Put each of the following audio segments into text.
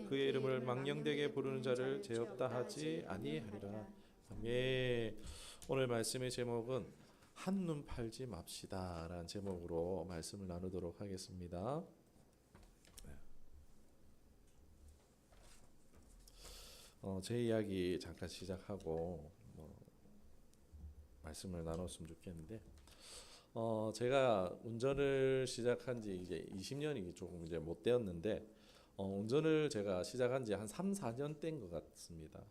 그의 이름을 망령되게 부르는 자를 죄 없다 하지 아니하리라. 아멘. 오늘 말씀의 제목은 한눈 팔지 맙시다라는 제목으로 말씀을 나누도록 하겠습니다. 제 이야기 잠깐 시작하고 말씀을 나눴으면 좋겠는데, 제가 운전을 시작한 지 이제 20년이 조금 이제 못 되었는데, 운전을 제가 시작한 지 한 3, 4년 된 것 같습니다.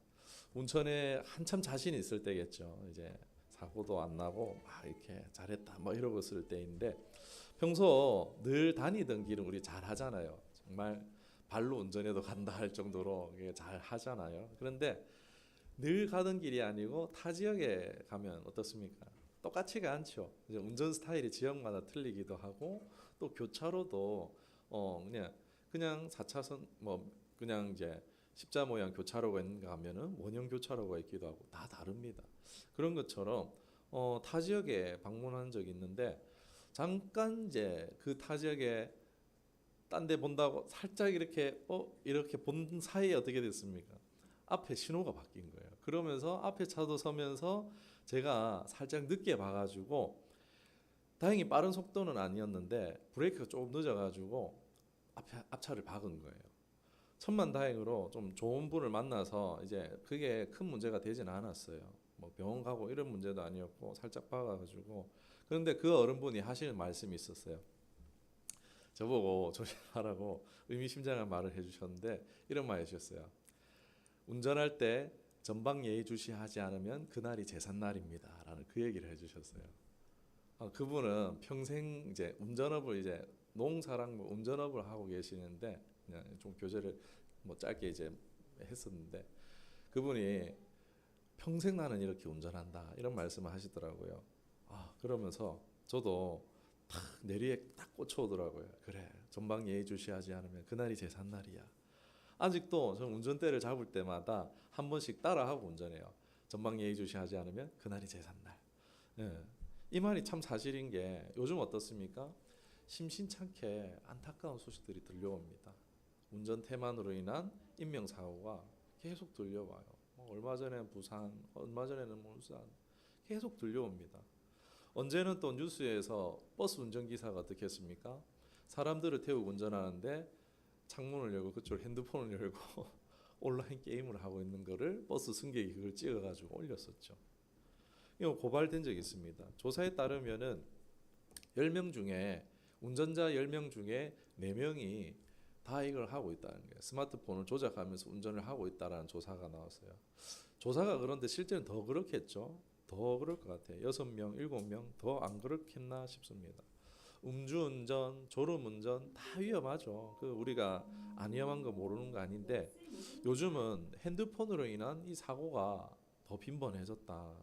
운전에 한참 자신이 있을 때겠죠. 이제 사고도 안 나고 막 이렇게 잘했다 뭐 이러고 있을 때인데, 평소 늘 다니던 길은 우리 잘 하잖아요. 정말 발로 운전해도 간다 할 정도로 잘 하잖아요. 그런데 늘 가던 길이 아니고 타 지역에 가면 어떻습니까? 똑같지가 않죠. 이제 운전 스타일이 지역마다 틀리기도 하고, 또 교차로도 그냥 4차선 뭐 그냥 이제 십자 모양 교차로가 있는가 하면은 원형 교차로가 있기도 하고 다 다릅니다. 그런 것처럼 타 지역에 방문한 적이 있는데, 잠깐 이제 그 타 지역에 딴 데 본다고 살짝 이렇게 본 사이에 어떻게 됐습니까? 앞에 신호가 바뀐 거예요. 그러면서 앞에 차도 서면서 제가 살짝 늦게 봐가지고, 다행히 빠른 속도는 아니었는데 브레이크가 조금 늦어가지고 앞차를 박은 거예요. 천만다행으로 좀 좋은 분을 만나서 이제 그게 큰 문제가 되진 않았어요. 뭐 병원 가고 이런 문제도 아니었고 살짝 박아가지고. 그런데 그 어른분이 하시는 말씀이 있었어요. 저보고 조심하라고 의미심장한 말을 해주셨는데, 이런 말 해주셨어요. 운전할 때 전방 예의주시하지 않으면 그날이 제삿날입니다 라는 그 얘기를 해주셨어요. 그분은 평생 이제 운전업을 이제 농사랑 뭐 운전업을 하고 계시는데, 그냥 좀 교제를 뭐 짧게 이제 했었는데, 그분이 평생 나는 이렇게 운전한다 이런 말씀을 하시더라고요. 그러면서 저도 탁 내리에 딱 꽂혀오더라고요. 그래, 전방 예의주시하지 않으면 그날이 제삿날이야. 아직도 저는 운전대를 잡을 때마다 한 번씩 따라하고 운전해요. 전방 예의주시하지 않으면 그날이 제삿날. 예. 이 말이 참 사실인 게, 요즘 어떻습니까? 심심찮게 안타까운 소식들이 들려옵니다. 운전 태만으로 인한 인명사고가 계속 들려와요. 얼마 전에 부산, 얼마 전에는 울산, 계속 들려옵니다. 언제는 또 뉴스에서 버스 운전기사가 어떻게 했습니까? 사람들을 태우고 운전하는데 창문을 열고 그쪽 핸드폰을 열고 온라인 게임을 하고 있는 거를 버스 승객이 그걸 찍어가지고 올렸었죠. 이거 고발된 적이 있습니다. 조사에 따르면은 10명 중에 운전자 10명 중에 4명이 다 이걸 하고 있다는 거예요. 스마트폰을 조작하면서 운전을 하고 있다라는 조사가 나왔어요. 조사가 그런데 실제는 더 그렇겠죠. 더 그럴 것 같아요. 6명, 7명 더 안 그렇겠나 싶습니다. 음주운전, 졸음운전 다 위험하죠. 우리가 안 위험한 거 모르는 거 아닌데, 요즘은 핸드폰으로 인한 이 사고가 더 빈번해졌다.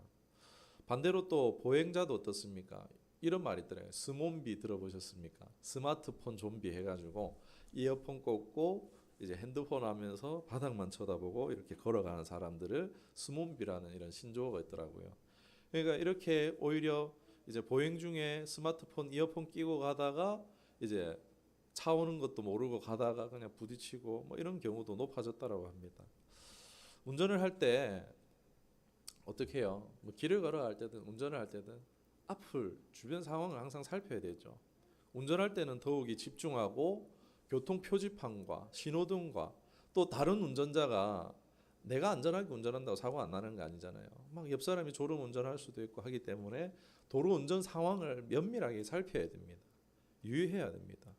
반대로 또 보행자도 어떻습니까? 이런 말이 있더라고요. 스몬비 들어보셨습니까? 스마트폰 좀비 해가지고 이어폰 꽂고 이제 핸드폰 하면서 바닥만 쳐다보고 이렇게 걸어가는 사람들을 스몬비라는 이런 신조어가 있더라고요. 그러니까 이렇게 오히려 이제 보행 중에 스마트폰 이어폰 끼고 가다가 이제 차 오는 것도 모르고 가다가 그냥 부딪히고 뭐 이런 경우도 높아졌다라고 합니다. 운전을 할 때 어떻게 해요? 뭐 길을 걸어갈 때든 운전을 할 때든 앞을 주변 상황을 항상 살펴야 되죠. 운전할 때는 더욱이 집중하고 교통 표지판과 신호등과 또 다른 운전자가, 내가 안전하게 운전한다고 사고 안 나는 거 아니잖아요. 막 옆 사람이 졸음 운전할 수도 있고 하기 때문에 도로 운전 상황을 면밀하게 살펴야 됩니다. 유의해야 됩니다.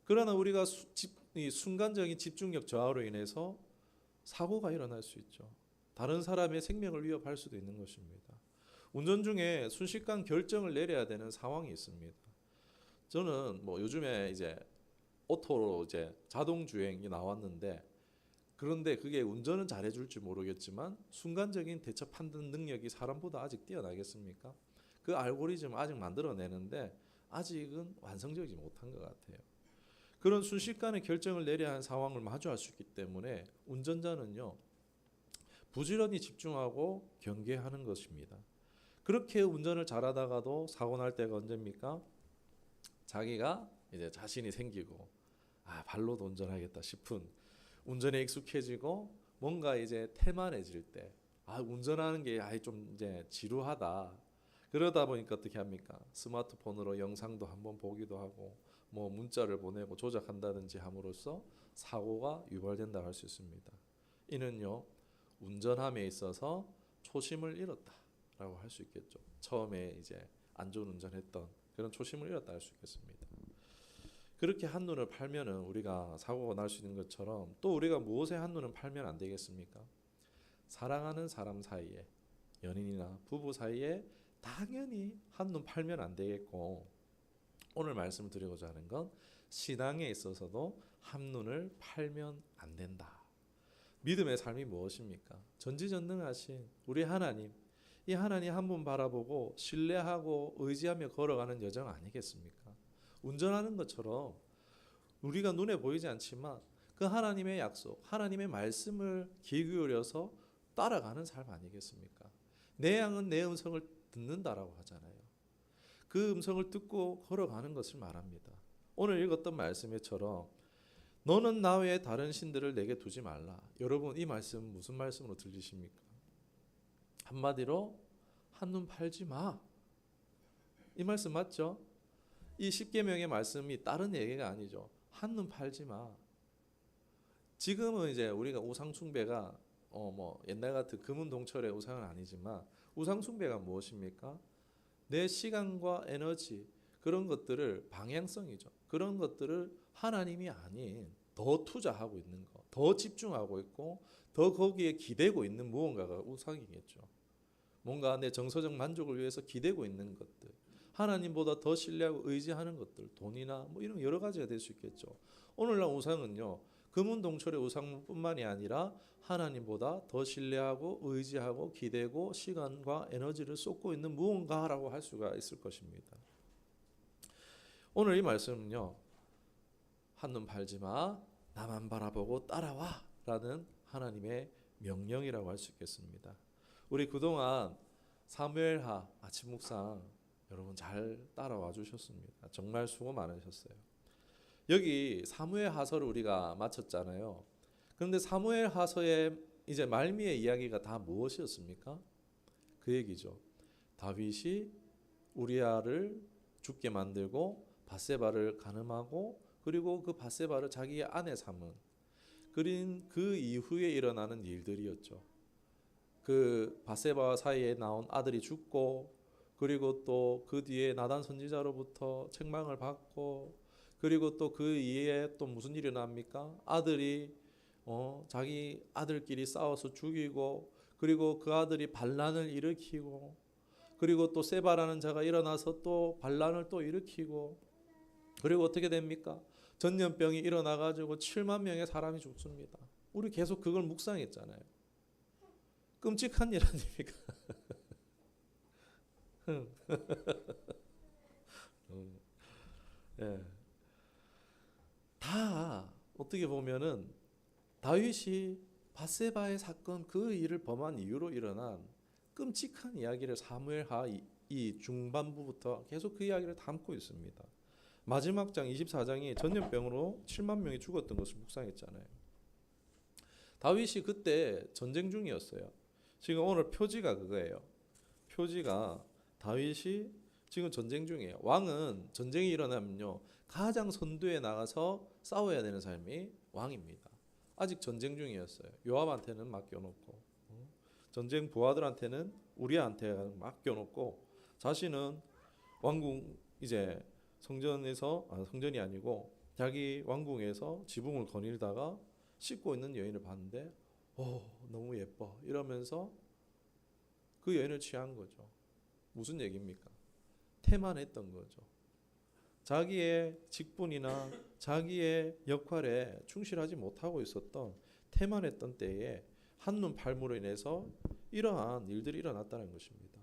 그러나 우리가 이 순간적인 집중력 저하로 인해서 사고가 일어날 수 있죠. 다른 사람의 생명을 위협할 수도 있는 것입니다. 운전 중에 순식간 결정을 내려야 되는 상황이 있습니다. 저는 뭐 요즘에 이제 오토로 이제 자동 주행이 나왔는데, 그런데 그게 운전은 잘해줄지 모르겠지만 순간적인 대처 판단 능력이 사람보다 아직 뛰어나겠습니까? 그 알고리즘 아직 만들어내는데 아직은 완성적이지 못한 것 같아요. 그런 순식간에 결정을 내려야 하는 상황을 마주할 수 있기 때문에 운전자는요, 부지런히 집중하고 경계하는 것입니다. 그렇게 운전을 잘하다가도 사고 날 때가 언제입니까? 자기가 이제 자신이 생기고 발로도 운전하겠다 싶은, 운전에 익숙해지고 뭔가 이제 태만해질 때, 운전하는 게 아예 좀 이제 지루하다. 그러다 보니까 어떻게 합니까? 스마트폰으로 영상도 한번 보기도 하고 뭐 문자를 보내고 조작한다든지 함으로써 사고가 유발된다 할 수 있습니다. 이는요, 운전함에 있어서 초심을 잃었다라고 할 수 있겠죠. 처음에 이제 안전운전했던 그런 초심을 잃었다 할 수 있겠습니다. 그렇게 한눈을 팔면은 우리가 사고가 날 수 있는 것처럼 또 우리가 무엇에 한눈을 팔면 안 되겠습니까? 사랑하는 사람 사이에, 연인이나 부부 사이에 당연히 한눈 팔면 안 되겠고, 오늘 말씀을 드리고자 하는 건 신앙에 있어서도 한눈을 팔면 안 된다. 믿음의 삶이 무엇입니까? 전지전능하신 우리 하나님, 이 하나님 한 분 바라보고 신뢰하고 의지하며 걸어가는 여정 아니겠습니까? 운전하는 것처럼 우리가 눈에 보이지 않지만 그 하나님의 약속, 하나님의 말씀을 귀 기울여서 따라가는 삶 아니겠습니까? 내 양은 내 음성을 듣는다라고 하잖아요. 그 음성을 듣고 걸어가는 것을 말합니다. 오늘 읽었던 말씀처럼 너는 나 외에 다른 신들을 내게 두지 말라. 여러분, 이 말씀 무슨 말씀으로 들리십니까? 한마디로 한눈 팔지 마. 이 말씀 맞죠? 이 십계명의 말씀이 다른 얘기가 아니죠. 한눈 팔지 마. 지금은 이제 우리가 우상 숭배가 뭐 옛날 같은 금은동철의 우상은 아니지만 우상 숭배가 무엇입니까? 내 시간과 에너지 그런 것들을 방향성이죠. 그런 것들을 하나님이 아닌 더 투자하고 있는 거, 더 집중하고 있고 더 거기에 기대고 있는 무언가가 우상이겠죠. 뭔가 내 정서적 만족을 위해서 기대고 있는 것들, 하나님보다 더 신뢰하고 의지하는 것들, 돈이나 뭐 이런 여러 가지가 될 수 있겠죠. 오늘날 우상은요, 금은동철의 우상뿐만이 아니라 하나님보다 더 신뢰하고 의지하고 기대고 시간과 에너지를 쏟고 있는 무언가라고 할 수가 있을 것입니다. 오늘 이 말씀은요, 한눈 팔지 마, 나만 바라보고 따라와 라는 하나님의 명령이라고 할 수 있겠습니다. 우리 그동안 사무엘하 아침 묵상 여러분 잘 따라와 주셨습니다. 정말 수고 많으셨어요. 여기 사무엘하서를 우리가 마쳤잖아요. 그런데 사무엘하서의 이제 말미의 이야기가 다 무엇이었습니까? 그 얘기죠. 다윗이 우리아를 죽게 만들고 밧세바를 간음하고 그리고 그 밧세바를 자기의 아내 삼은 그 이후에 일어나는 일들이었죠. 그 밧세바와 사이에 나온 아들이 죽고 그리고 또 그 뒤에 나단 선지자로부터 책망을 받고 그리고 또 그 이후에 또 무슨 일이 납니까? 아들이 자기 아들끼리 싸워서 죽이고 그리고 그 아들이 반란을 일으키고 그리고 또 세바라는 자가 일어나서 또 반란을 또 일으키고 그리고 어떻게 됩니까? 전염병이 일어나가지고 7만 명의 사람이 죽습니다. 우리 계속 그걸 묵상했잖아요. 끔찍한 일 아닙니까? 예. 다 어떻게 보면은 다윗이 밧세바의 사건 그 일을 범한 이유로 일어난 끔찍한 이야기를 사무엘하 이 중반부부터 계속 그 이야기를 담고 있습니다. 마지막 장 24장이 전염병으로 7만 명이 죽었던 것을 묵상했잖아요. 다윗이 그때 전쟁 중이었어요. 지금 오늘 표지가 그거예요. 표지가 다윗이 지금 전쟁 중이에요. 왕은 전쟁이 일어나면요 가장 선두에 나가서 싸워야 되는 삶이 왕입니다. 아직 전쟁 중이었어요. 요압한테는 맡겨놓고 전쟁 부하들한테는 우리아한테 맡겨놓고 자신은 왕궁 이제 성전이 아니고 자기 왕궁에서 지붕을 거닐다가 씻고 있는 여인을 봤는데 너무 예뻐 이러면서 그 여인을 취한 거죠. 무슨 얘기입니까? 태만했던 거죠. 자기의 직분이나 자기의 역할에 충실하지 못하고 있었던 태만했던 때에 한눈 팔므로 인해서 이러한 일들이 일어났다는 것입니다.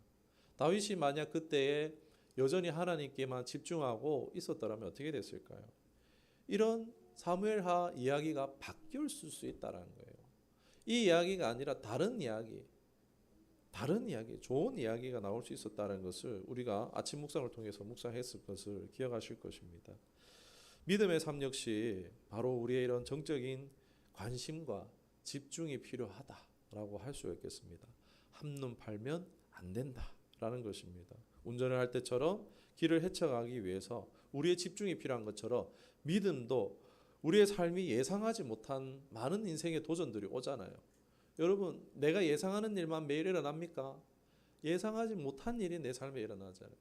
다윗이 만약 그때에 여전히 하나님께만 집중하고 있었더라면 어떻게 됐을까요? 이런 사무엘하 이야기가 바뀔 수 있다는 거예요. 이 이야기가 아니라 다른 이야기, 좋은 이야기가 나올 수 있었다는 것을 우리가 아침 묵상을 통해서 묵상했을 것을 기억하실 것입니다. 믿음의 삶 역시 바로 우리의 이런 정적인 관심과 집중이 필요하다라고 할 수 있겠습니다. 한눈 팔면 안 된다라는 것입니다. 운전을 할 때처럼 길을 헤쳐가기 위해서 우리의 집중이 필요한 것처럼 믿음도 우리의 삶이 예상하지 못한 많은 인생의 도전들이 오잖아요. 여러분, 내가 예상하는 일만 매일 일어납니까? 예상하지 못한 일이 내 삶에 일어나잖아요.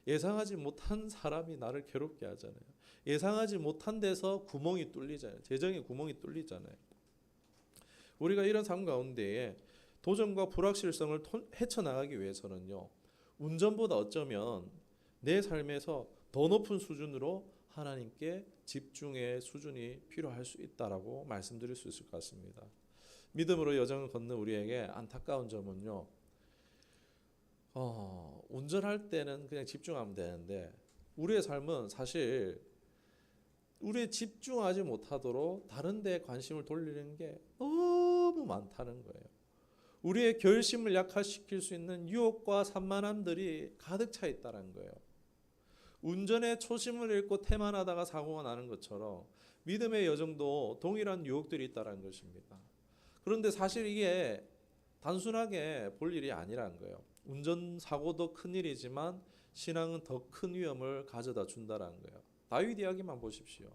예상하지 못한 사람이 나를 괴롭게 하잖아요. 예상하지 못한 데서 구멍이 뚫리잖아요. 재정의 구멍이 뚫리잖아요. 우리가 이런 삶 가운데에 도전과 불확실성을 헤쳐나가기 위해서는요, 운전보다 어쩌면 내 삶에서 더 높은 수준으로 하나님께 집중의 수준이 필요할 수 있다라고 말씀드릴 수 있을 것 같습니다. 믿음으로 여정을 걷는 우리에게 안타까운 점은요, 운전할 때는 그냥 집중하면 되는데 우리의 삶은 사실 우리의 집중하지 못하도록 다른 데 관심을 돌리는 게 너무 많다는 거예요. 우리의 결심을 약화시킬 수 있는 유혹과 산만함들이 가득 차 있다는 거예요. 운전에 초심을 잃고 태만하다가 사고가 나는 것처럼 믿음의 여정도 동일한 유혹들이 있다는 것입니다. 그런데 사실 이게 단순하게 볼 일이 아니라는 거예요. 운전사고도 큰일이지만 신앙은 더 큰 위험을 가져다 준다는 거예요. 다윗 이야기만 보십시오.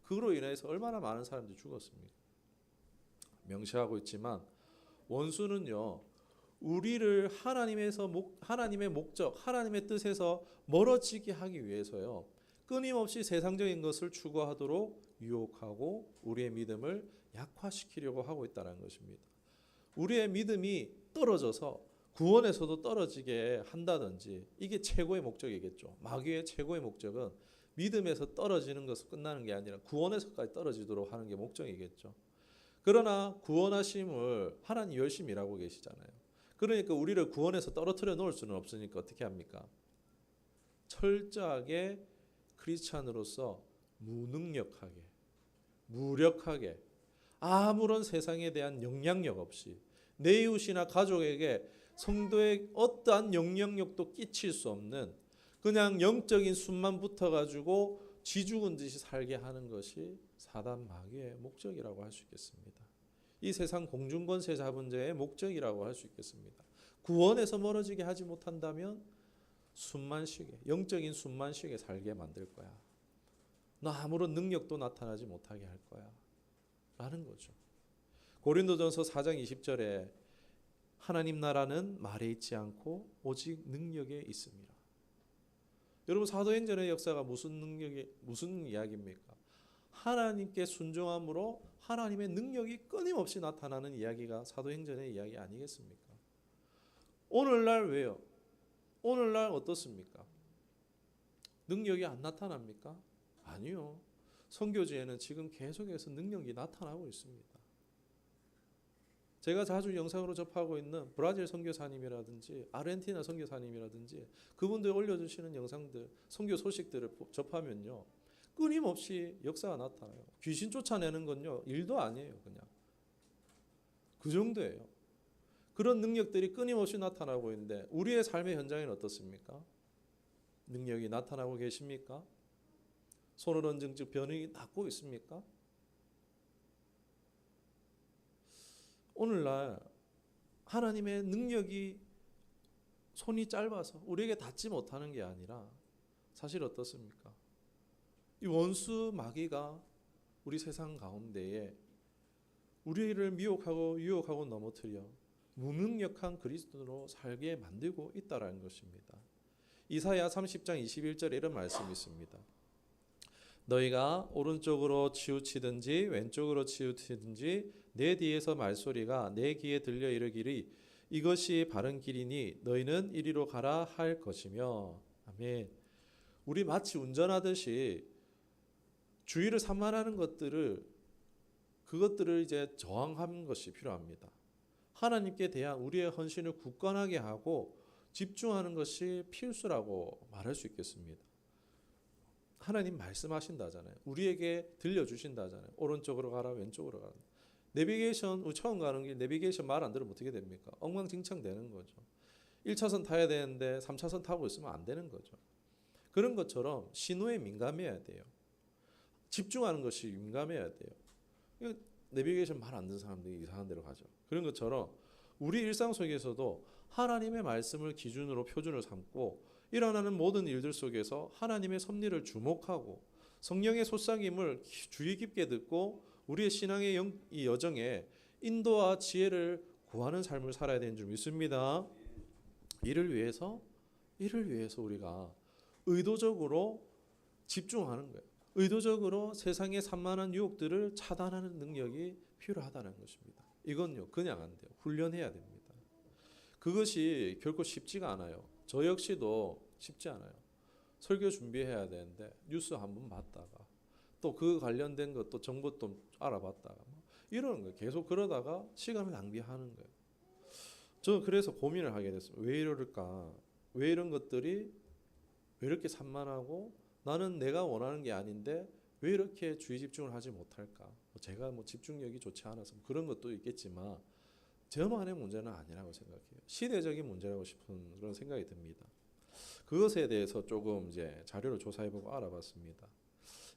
그로 인해서 얼마나 많은 사람들이 죽었습니까? 명시하고 있지만 원수는요, 우리를 하나님의 목적, 하나님의 뜻에서 멀어지게 하기 위해서요, 끊임없이 세상적인 것을 추구하도록 유혹하고 우리의 믿음을 약화시키려고 하고 있다는 것입니다. 우리의 믿음이 떨어져서 구원에서도 떨어지게 한다든지, 이게 최고의 목적이겠죠. 마귀의 최고의 목적은 믿음에서 떨어지는 것으로 끝나는 게 아니라 구원에서까지 떨어지도록 하는 게 목적이겠죠. 그러나 구원하심을 하나님 열심히 일하고 계시잖아요. 그러니까 우리를 구원에서 떨어뜨려 놓을 수는 없으니까 어떻게 합니까? 철저하게 크리스찬으로서 무능력하게, 무력하게, 아무런 세상에 대한 영향력 없이 내 이웃이나 가족에게 성도의 어떠한 영향력도 끼칠 수 없는 그냥 영적인 순만 붙어가지고 쥐 죽은 듯이 살게 하는 것이 사단 마귀의 목적이라고 할 수 있겠습니다. 이 세상 공중권세 잡은 자의 목적이라고 할 수 있겠습니다. 구원에서 멀어지게 하지 못한다면 숨만 쉬게, 영적인 숨만 쉬게 살게 만들 거야. 너 아무런 능력도 나타나지 못하게 할 거야. 라는 거죠. 고린도전서 4장 20절에 하나님 나라는 말에 있지 않고 오직 능력에 있습니다. 여러분, 사도행전의 역사가 무슨 이야기입니까? 하나님께 순종함으로 하나님의 능력이 끊임없이 나타나는 이야기가 사도행전의 이야기 아니겠습니까? 오늘날 왜요? 오늘날 어떻습니까? 능력이 안 나타납니까? 아니요. 선교지에는 지금 계속해서 능력이 나타나고 있습니다. 제가 자주 영상으로 접하고 있는 브라질 선교사님이라든지 아르헨티나 선교사님이라든지 그분들 올려주시는 영상들, 선교 소식들을 접하면요, 끊임없이 역사가 나타나요. 귀신 쫓아내는 건요, 일도 아니에요. 그냥 그 정도예요. 그런 능력들이 끊임없이 나타나고 있는데 우리의 삶의 현장에는 어떻습니까? 능력이 나타나고 계십니까? 손을 증증 변이 낫고 있습니까? 오늘날 하나님의 능력이 손이 짧아서 우리에게 닿지 못하는 게 아니라 사실 어떻습니까? 이 원수 마귀가 우리 세상 가운데에 우리를 미혹하고 유혹하고 넘어뜨려 무능력한 그리스도로 살게 만들고 있다라는 것입니다. 이사야 30장 21절에 이런 말씀이 있습니다. 너희가 오른쪽으로 치우치든지 왼쪽으로 치우치든지 내 뒤에서 말소리가 내 귀에 들려 이르기를 이것이 바른 길이니 너희는 이리로 가라 할 것이며. 아멘. 우리 마치 운전하듯이 주의를 산만하는 그것들을 이제 저항하는 것이 필요합니다. 하나님께 대한 우리의 헌신을 굳건하게 하고 집중하는 것이 필수라고 말할 수 있겠습니다. 하나님 말씀하신다잖아요. 우리에게 들려주신다잖아요. 오른쪽으로 가라, 왼쪽으로 가라. 내비게이션, 우리 처음 가는 길 내비게이션 말 안 들으면 어떻게 됩니까? 엉망진창 되는 거죠. 1차선 타야 되는데 3차선 타고 있으면 안 되는 거죠. 그런 것처럼 신호에 민감해야 돼요. 집중하는 것이 민감해야 돼요. 내비게이션 말 안 듣는 사람들이 이상한 데로 가죠. 그런 것처럼 우리 일상 속에서도 하나님의 말씀을 기준으로 표준을 삼고 일어나는 모든 일들 속에서 하나님의 섭리를 주목하고 성령의 속삭임을 주의 깊게 듣고 우리의 신앙의 이 여정에 인도와 지혜를 구하는 삶을 살아야 되는 줄 믿습니다. 이를 위해서 우리가 의도적으로 집중하는 거예요. 의도적으로 세상의 산만한 유혹들을 차단하는 능력이 필요하다는 것입니다. 이건요 그냥 안 돼요. 훈련해야 됩니다. 그것이 결코 쉽지가 않아요. 저 역시도 쉽지 않아요. 설교 준비해야 되는데 뉴스 한번 봤다가 또 그 관련된 것도 정보 또 알아봤다가 이러는 거예요. 계속 그러다가 시간을 낭비하는 거예요. 저는 그래서 고민을 하게 됐어요. 왜 이럴까? 왜 이런 것들이 왜 이렇게 산만하고 나는 내가 원하는 게 아닌데 왜 이렇게 주의 집중을 하지 못할까? 제가 집중력이 좋지 않아서 그런 것도 있겠지만 저만의 문제는 아니라고 생각해요. 시대적인 문제라고 싶은 그런 생각이 듭니다. 그것에 대해서 조금 이제 자료를 조사해보고 알아봤습니다.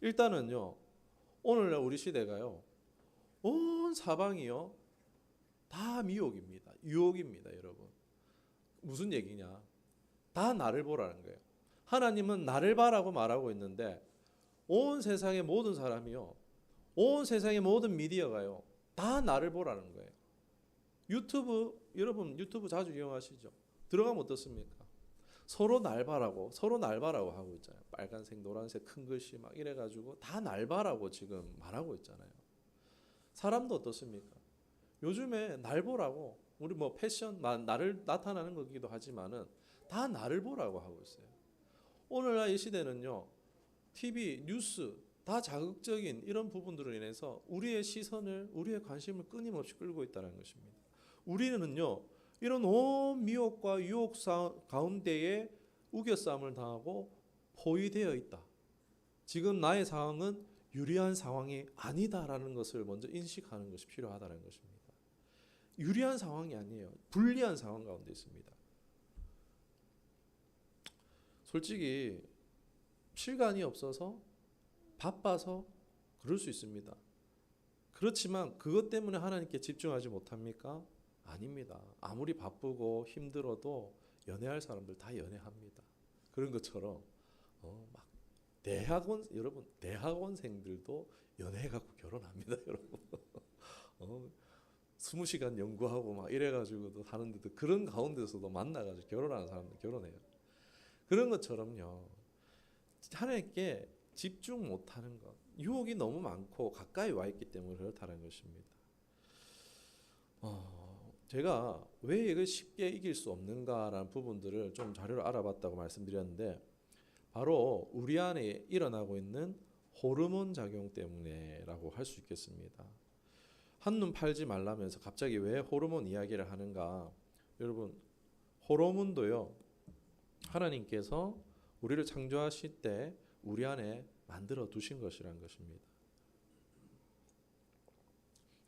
일단은요, 오늘날 우리 시대가요, 온 사방이요, 다 미혹입니다. 유혹입니다, 여러분. 무슨 얘기냐? 다 나를 보라는 거예요. 하나님은 나를 봐라고 말하고 있는데 온 세상의 모든 사람이요, 온 세상의 모든 미디어가요, 다 나를 보라는 거예요. 유튜브, 여러분 유튜브 자주 이용하시죠? 들어가면 어떻습니까? 서로 날 봐라고 하고 있잖아요. 빨간색, 노란색, 큰 글씨 막 이래가지고 다 날 봐라고 지금 말하고 있잖아요. 사람도 어떻습니까? 요즘에 날 보라고 우리 패션 나를 나타나는 거기도 하지만은 다 나를 보라고 하고 있어요. 오늘날 이 시대는요, TV, 뉴스 다 자극적인 이런 부분들로 인해서 우리의 시선을, 우리의 관심을 끊임없이 끌고 있다는 것입니다. 우리는요, 이런 온 미혹과 유혹 가운데에 우겨싸움을 당하고 포위되어 있다. 지금 나의 상황은 유리한 상황이 아니다라는 것을 먼저 인식하는 것이 필요하다는 것입니다. 유리한 상황이 아니에요. 불리한 상황 가운데 있습니다. 솔직히 시간이 없어서 바빠서 그럴 수 있습니다. 그렇지만 그것 때문에 하나님께 집중하지 못합니까? 아닙니다. 아무리 바쁘고 힘들어도 연애할 사람들 다 연애합니다. 그런 것처럼 막 여러분 대학원생들도 연애해갖고 결혼합니다, 여러분. 20시간 연구하고 막 이래가지고도 하는데도 그런 가운데서도 만나가지고 결혼하는 사람들 결혼해요. 그런 것처럼요, 하나님께 집중 못하는 것, 유혹이 너무 많고 가까이 와 있기 때문에 그렇다는 것입니다. 제가 왜 이걸 쉽게 이길 수 없는가라는 부분들을 좀 자료를 알아봤다고 말씀드렸는데 바로 우리 안에 일어나고 있는 호르몬 작용 때문에라고 할 수 있겠습니다. 한눈 팔지 말라면서 갑자기 왜 호르몬 이야기를 하는가? 여러분, 호르몬도요, 하나님께서 우리를 창조하실 때 우리 안에 만들어 두신 것이란 것입니다.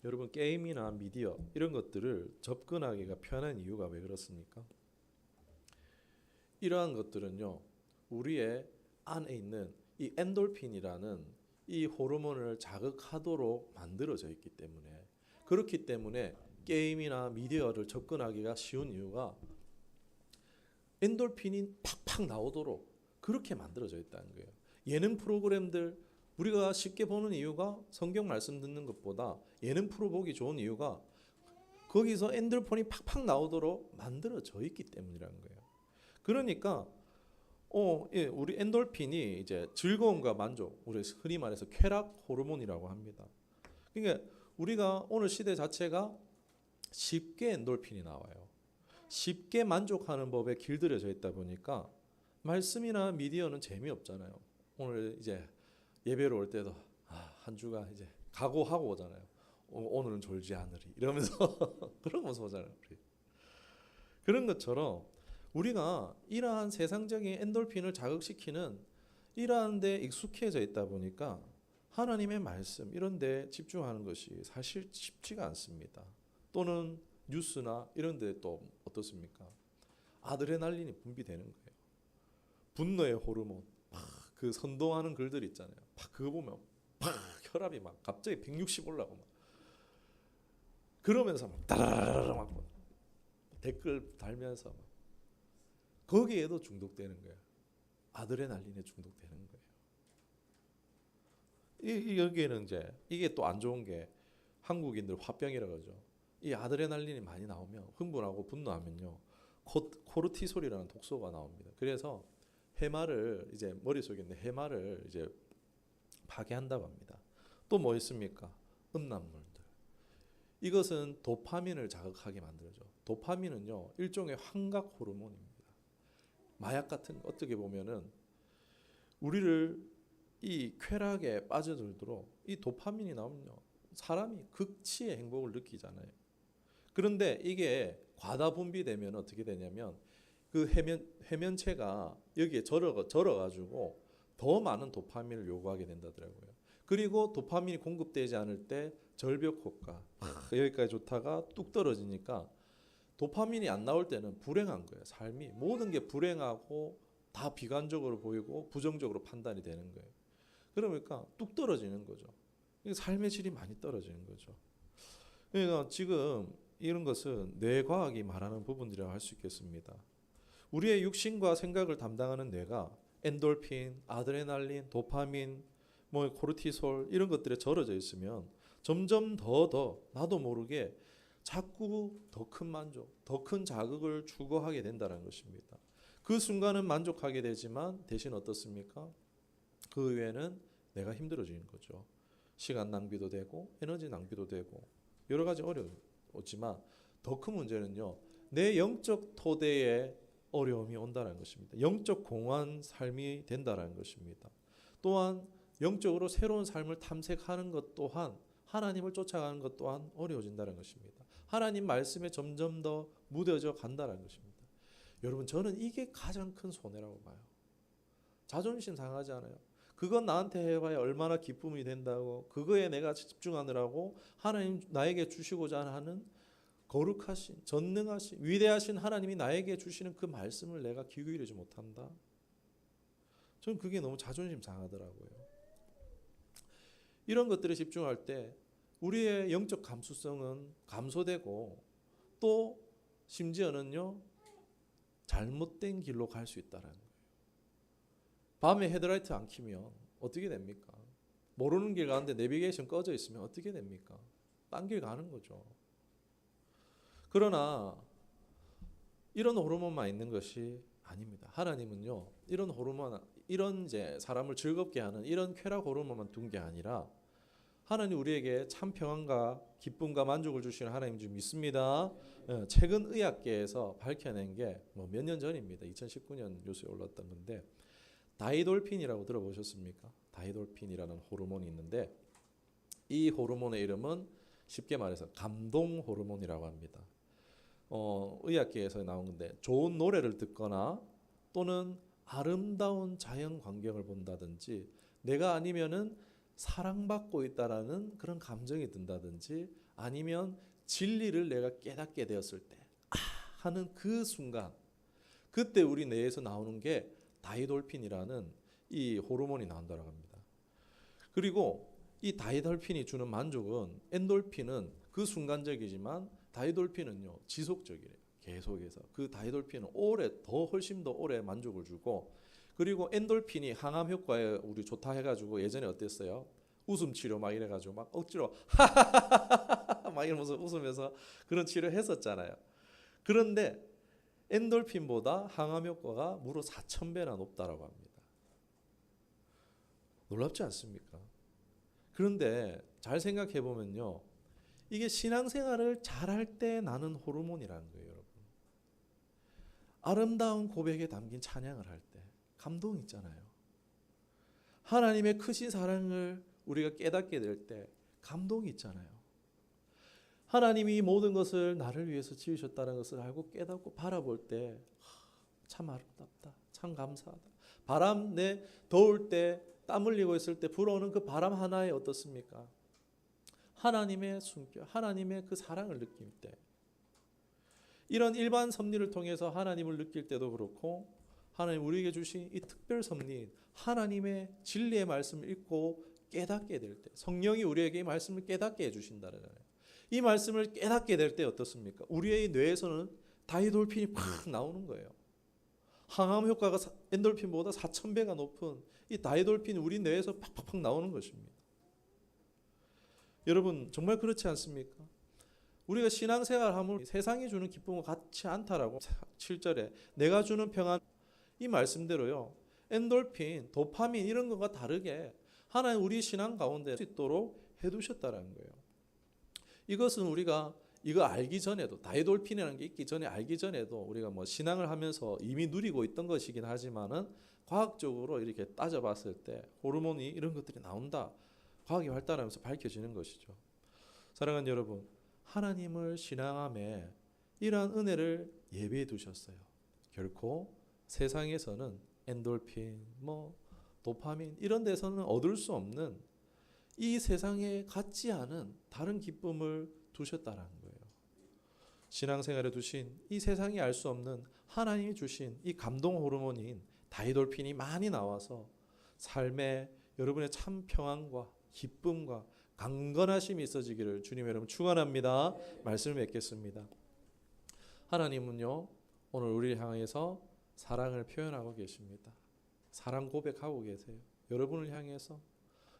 여러분, 게임이나 미디어 이런 것들을 접근하기가 편한 이유가 왜 그렇습니까? 이러한 것들은요, 우리의 안에 있는 이 엔돌핀이라는 이 호르몬을 자극하도록 만들어져 있기 때문에, 그렇기 때문에 게임이나 미디어를 접근하기가 쉬운 이유가 엔돌핀이 팍팍 나오도록 그렇게 만들어져 있다는 거예요. 예능 프로그램들 우리가 쉽게 보는 이유가 성경 말씀 듣는 것보다 예능 프로 보기 좋은 이유가 거기서 엔돌핀이 팍팍 나오도록 만들어져 있기 때문이라는 거예요. 그러니까 우리 엔돌핀이 이제 즐거움과 만족, 우리 흔히 말해서 쾌락 호르몬이라고 합니다. 그러니까 우리가 오늘 시대 자체가 쉽게 엔돌핀이 나와요. 쉽게 만족하는 법에 길들여져 있다 보니까 말씀이나 미디어는 재미없잖아요. 오늘 이제 예배로 올 때도 한 주가 이제 각오하고 오잖아요. 오늘은 졸지 않으리 이러면서 그러면서 오잖아요. 우리. 그런 것처럼 우리가 이러한 세상적인 엔돌핀을 자극시키는 이러한 데 익숙해져 있다 보니까 하나님의 말씀 이런 데 집중하는 것이 사실 쉽지가 않습니다. 또는 뉴스나 이런 데 또 어떻습니까? 아드레날린이 분비되는 거예요. 분노의 호르몬. 그 선동하는 글들 있잖아요. 그거 보면 팍 혈압이 막 갑자기 160 올라고 막 그러면서 막 따라라라 막 댓글 달면서 막 거기에도 중독되는 거야. 아드레날린에 중독되는 거예요. 여기에는 이제 이게 또 안 좋은 게 한국인들 화병이라 그러죠. 이 아드레날린이 많이 나오면 흥분하고 분노하면요. 코르티솔이라는 독소가 나옵니다. 그래서 해마를 이제 머릿속에 있는 해마를 이제 파괴한다고 합니다. 또 뭐 있습니까? 음란물들. 이것은 도파민을 자극하게 만들죠. 도파민은요 일종의 환각 호르몬입니다. 마약 같은 어떻게 보면은 우리를 이 쾌락에 빠져들도록 이 도파민이 나오면요 사람이 극치의 행복을 느끼잖아요. 그런데 이게 과다 분비되면 어떻게 되냐면 그 해면체가 여기에 절어가지고 더 많은 도파민을 요구하게 된다더라고요. 그리고 도파민이 공급되지 않을 때 절벽 효과 여기까지 좋다가 뚝 떨어지니까 도파민이 안 나올 때는 불행한 거예요. 삶이 모든 게 불행하고 다 비관적으로 보이고 부정적으로 판단이 되는 거예요. 그러니까 뚝 떨어지는 거죠. 삶의 질이 많이 떨어지는 거죠. 그러니까 지금 이런 것은 뇌과학이 말하는 부분이라고 할 수 있겠습니다. 우리의 육신과 생각을 담당하는 뇌가 엔돌핀, 아드레날린, 도파민, 뭐 코르티솔 이런 것들에 절어져 있으면 점점 더 나도 모르게 자꾸 더 큰 만족, 더 큰 자극을 추구하게 된다는 것입니다. 그 순간은 만족하게 되지만 대신 어떻습니까? 그 외에는 내가 힘들어지는 거죠. 시간 낭비도 되고 에너지 낭비도 되고 여러 가지 어려웠지만 더 큰 문제는요. 내 영적 토대에 어려움이 온다는 것입니다. 영적 공허한 삶이 된다는 것입니다. 또한 영적으로 새로운 삶을 탐색하는 것 또한 하나님을 쫓아가는 것 또한 어려워진다는 것입니다. 하나님 말씀에 점점 더 무뎌져 간다는 것입니다. 여러분 저는 이게 가장 큰 손해라고 봐요. 자존심 상하지 않아요? 그건 나한테 해봐야 얼마나 기쁨이 된다고 그거에 내가 집중하느라고 하나님 나에게 주시고자 하는 거룩하신 전능하신 위대하신 하나님이 나에게 주시는 그 말씀을 내가 귀 기울이지 못한다. 저는 그게 너무 자존심 상하더라고요. 이런 것들에 집중할 때 우리의 영적 감수성은 감소되고 또 심지어는요 잘못된 길로 갈 수 있다는 거예요. 밤에 헤드라이트 안 켜면 어떻게 됩니까? 모르는 길 가는데 내비게이션 꺼져 있으면 어떻게 됩니까? 딴 길 가는 거죠. 그러나 이런 호르몬만 있는 것이 아닙니다. 하나님은요 이런 호르몬, 이런 이제 사람을 즐겁게 하는 이런 쾌락 호르몬만 둔 게 아니라 하나님 우리에게 참 평안과 기쁨과 만족을 주시는 하나님 줄 믿습니다. 최근 의학계에서 밝혀낸 게 뭐 몇 년 전입니다. 2019년 뉴스에 올랐던 건데 다이돌핀이라고 들어보셨습니까? 다이돌핀이라는 호르몬이 있는데 이 호르몬의 이름은 쉽게 말해서 감동 호르몬이라고 합니다. 의학계에서 나온 건데 좋은 노래를 듣거나 또는 아름다운 자연 광경을 본다든지 내가 아니면은 사랑받고 있다라는 그런 감정이 든다든지 아니면 진리를 내가 깨닫게 되었을 때 하는 그 순간 그때 우리 뇌에서 나오는 게 다이돌핀이라는 이 호르몬이 나온다고 합니다. 그리고 이 다이돌핀이 주는 만족은 엔돌핀은 그 순간적이지만 다이돌핀은요 지속적이래요. 계속해서 그 다이돌핀은 훨씬 더 오래 만족을 주고 그리고 엔돌핀이 항암 효과에 우리 좋다 해가지고 예전에 어땠어요? 웃음 치료 막 이래가지고 막 억지로 막 이러면서 웃으면서 그런 치료 했었잖아요. 그런데 엔돌핀보다 항암 효과가 무려 4,000배나 높다라고 합니다. 놀랍지 않습니까? 그런데 잘 생각해 보면요. 이게 신앙생활을 잘할 때 나는 호르몬이라는 거예요, 여러분. 아름다운 고백에 담긴 찬양을 할 때 감동 있잖아요. 하나님의 크신 사랑을 우리가 깨닫게 될 때 감동이 있잖아요. 하나님이 모든 것을 나를 위해서 지으셨다는 것을 알고 깨닫고 바라볼 때 참 아름답다. 참 감사하다. 바람 내 더울 때 땀 흘리고 있을 때 불어오는 그 바람 하나에 어떻습니까? 하나님의 숨결, 하나님의 그 사랑을 느낄 때 이런 일반 섭리를 통해서 하나님을 느낄 때도 그렇고 하나님 우리에게 주신 이 특별 섭리인 하나님의 진리의 말씀을 읽고 깨닫게 될 때 성령이 우리에게 이 말씀을 깨닫게 해주신다잖아요. 이 말씀을 깨닫게 될 때 어떻습니까? 우리의 뇌에서는 다이돌핀이 팍 나오는 거예요. 항암 효과가 엔돌핀보다 4,000배가 높은 이 다이돌핀이 우리 뇌에서 팍팍팍 나오는 것입니다. 여러분 정말 그렇지 않습니까? 우리가 신앙생활하면 세상이 주는 기쁨과 같지 않다라고 7절에 내가 주는 평안 이 말씀대로요. 엔돌핀, 도파민 이런 것과 다르게 하나님 우리 신앙 가운데 수 있도록 해두셨다는 거예요. 이것은 우리가 이거 알기 전에도 다이돌핀이라는 게 있기 전에 알기 전에도 우리가 뭐 신앙을 하면서 이미 누리고 있던 것이긴 하지만은 과학적으로 이렇게 따져봤을 때 호르몬이 이런 것들이 나온다. 과학이 발달하면서 밝혀지는 것이죠. 사랑하는 여러분, 하나님을 신앙함에 이러한 은혜를 예비해 두셨어요. 결코 세상에서는 엔돌핀, 도파민 이런 데서는 얻을 수 없는 이 세상에 갖지 않은 다른 기쁨을 두셨다라는 거예요. 신앙생활에 두신 이 세상이 알 수 없는 하나님이 주신 이 감동 호르몬인 다이돌핀이 많이 나와서 삶에 여러분의 참 평안과 기쁨과 강건하심이 있어지기를 주님 여러분 축원합니다. 말씀을 맺겠습니다. 하나님은요 오늘 우리를 향해서 사랑을 표현하고 계십니다. 사랑 고백하고 계세요. 여러분을 향해서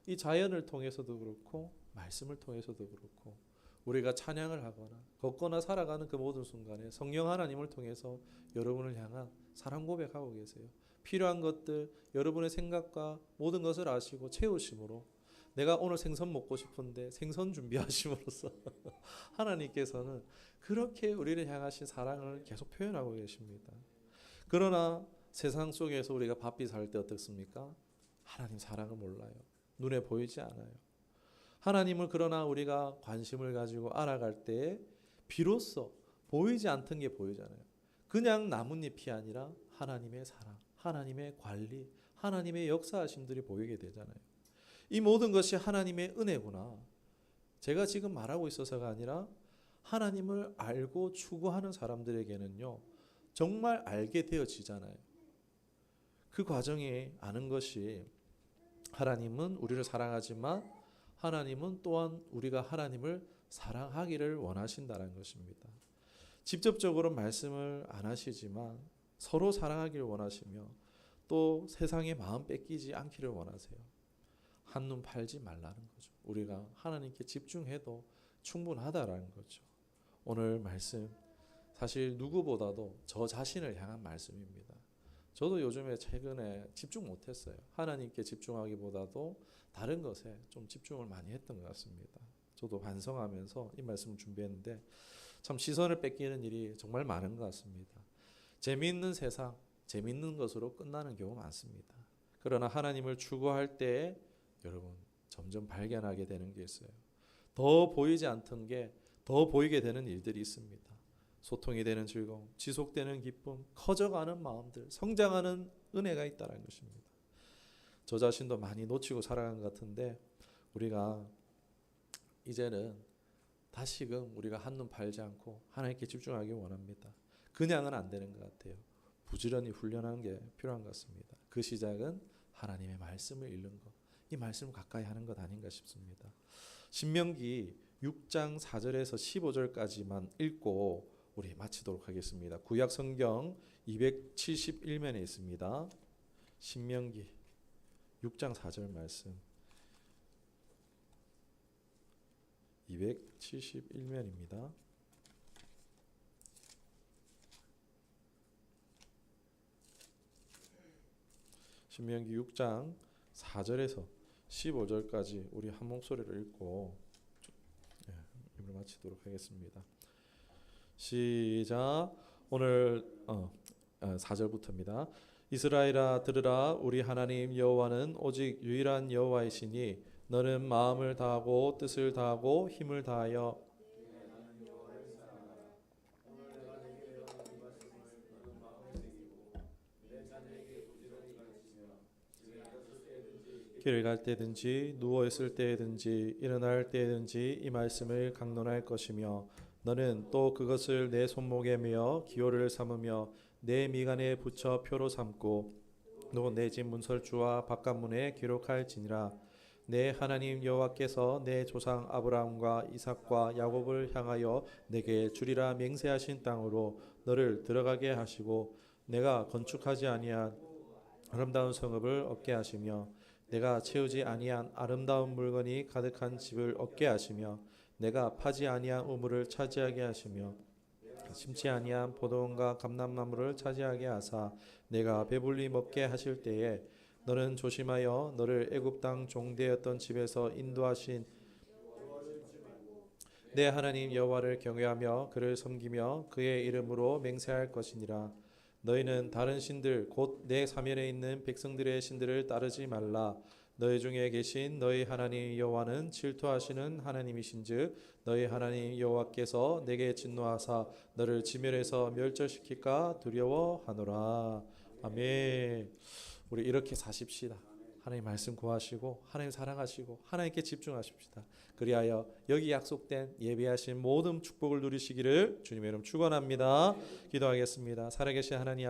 이 자연을 통해서도 그렇고 말씀을 통해서도 그렇고 우리가 찬양을 하거나 걷거나 살아가는 그 모든 순간에 성령 하나님을 통해서 여러분을 향한 사랑 고백하고 계세요. 필요한 것들 여러분의 생각과 모든 것을 아시고 채우심으로 내가 오늘 생선 먹고 싶은데 생선 준비하심으로써 하나님께서는 그렇게 우리를 향하신 사랑을 계속 표현하고 계십니다. 그러나 세상 속에서 우리가 바삐 살 때 어떻습니까? 하나님 사랑을 몰라요. 눈에 보이지 않아요. 하나님을 그러나 우리가 관심을 가지고 알아갈 때 비로소 보이지 않던 게 보이잖아요. 그냥 나뭇잎이 아니라 하나님의 사랑, 하나님의 관리, 하나님의 역사하심들이 보이게 되잖아요. 이 모든 것이 하나님의 은혜구나. 제가 지금 말하고 있어서가 아니라 하나님을 알고 추구하는 사람들에게는요. 정말 알게 되어지잖아요. 그 과정에 아는 것이 하나님은 우리를 사랑하지만 하나님은 또한 우리가 하나님을 사랑하기를 원하신다는 것입니다. 직접적으로 말씀을 안 하시지만 서로 사랑하기를 원하시며 또 세상의 마음 뺏기지 않기를 원하세요. 한눈 팔지 말라는 거죠. 우리가 하나님께 집중해도 충분하다라는 거죠. 오늘 말씀 사실 누구보다도 저 자신을 향한 말씀입니다. 저도 요즘에 최근에 집중 못했어요. 하나님께 집중하기보다도 다른 것에 좀 집중을 많이 했던 것 같습니다. 저도 반성하면서 이 말씀을 준비했는데 참 시선을 뺏기는 일이 정말 많은 것 같습니다. 재미있는 세상, 재미있는 것으로 끝나는 경우 많습니다. 그러나 하나님을 추구할 때 여러분 점점 발견하게 되는 게 있어요. 더 보이지 않던 게 더 보이게 되는 일들이 있습니다. 소통이 되는 즐거움, 지속되는 기쁨, 커져가는 마음들, 성장하는 은혜가 있다는 것입니다. 저 자신도 많이 놓치고 살아간 것 같은데 우리가 이제는 다시금 우리가 한눈 팔지 않고 하나님께 집중하기 원합니다. 그냥은 안 되는 것 같아요. 부지런히 훈련하는 게 필요한 것 같습니다. 그 시작은 하나님의 말씀을 읽는 것, 이 말씀을 가까이 하는 것 아닌가 싶습니다. 신명기 6장 4절에서 15절까지만 읽고 우리 마치도록 하겠습니다. 구약 성경 271면에 있습니다. 신명기 6장 4절 말씀 271면입니다. 신명기 6장 4절에서 15절까지 우리 한 목소리를 읽고 입을 마치도록 하겠습니다. 시작. 오늘 4절부터입니다. 이스라엘아 들으라. 우리 하나님 여호와는 오직 유일한 여호와이시니 너는 마음을 다하고 뜻을 다하고 힘을 다하여 길을 갈 때든지 누워 있을 때든지 일어날 때든지 이 말씀을 강론할 것이며 너는 또 그것을 내 손목에 메어 기호를 삼으며 내 미간에 붙여 표로 삼고 또 내 집 문설주와 바깥문에 기록할지니라. 내 하나님 여호와께서 내 조상 아브라함과 이삭과 야곱을 향하여 내게 주리라 맹세하신 땅으로 너를 들어가게 하시고 내가 건축하지 아니한 아름다운 성읍을 얻게 하시며 내가 채우지 아니한 아름다운 물건이 가득한 집을 얻게 하시며 내가 파지 아니한 우물을 차지하게 하시며 심지 아니한 포도원과 감람나무를 차지하게 하사 내가 배불리 먹게 하실 때에 너는 조심하여 너를 애굽 땅 종되었던 집에서 인도하신 내 하나님 여호와를 경외하며 그를 섬기며 그의 이름으로 맹세할 것이니라. 너희는 다른 신들 곧 내 사면에 있는 백성들의 신들을 따르지 말라. 너희 중에 계신 너희 하나님 여호와는 질투하시는 하나님이신즉 너희 하나님 여호와께서 내게 진노하사 너를 지멸해서 멸절시킬까 두려워하노라. 아멘. 우리 이렇게 사십시다. 하나님 말씀 구하시고 하나님 사랑하시고 하나님께 집중하십시다. 그리하여 여기 약속된 예비하신 모든 축복을 누리시기를 주님의 이름 축원합니다. 기도하겠습니다. 살아계신 하나님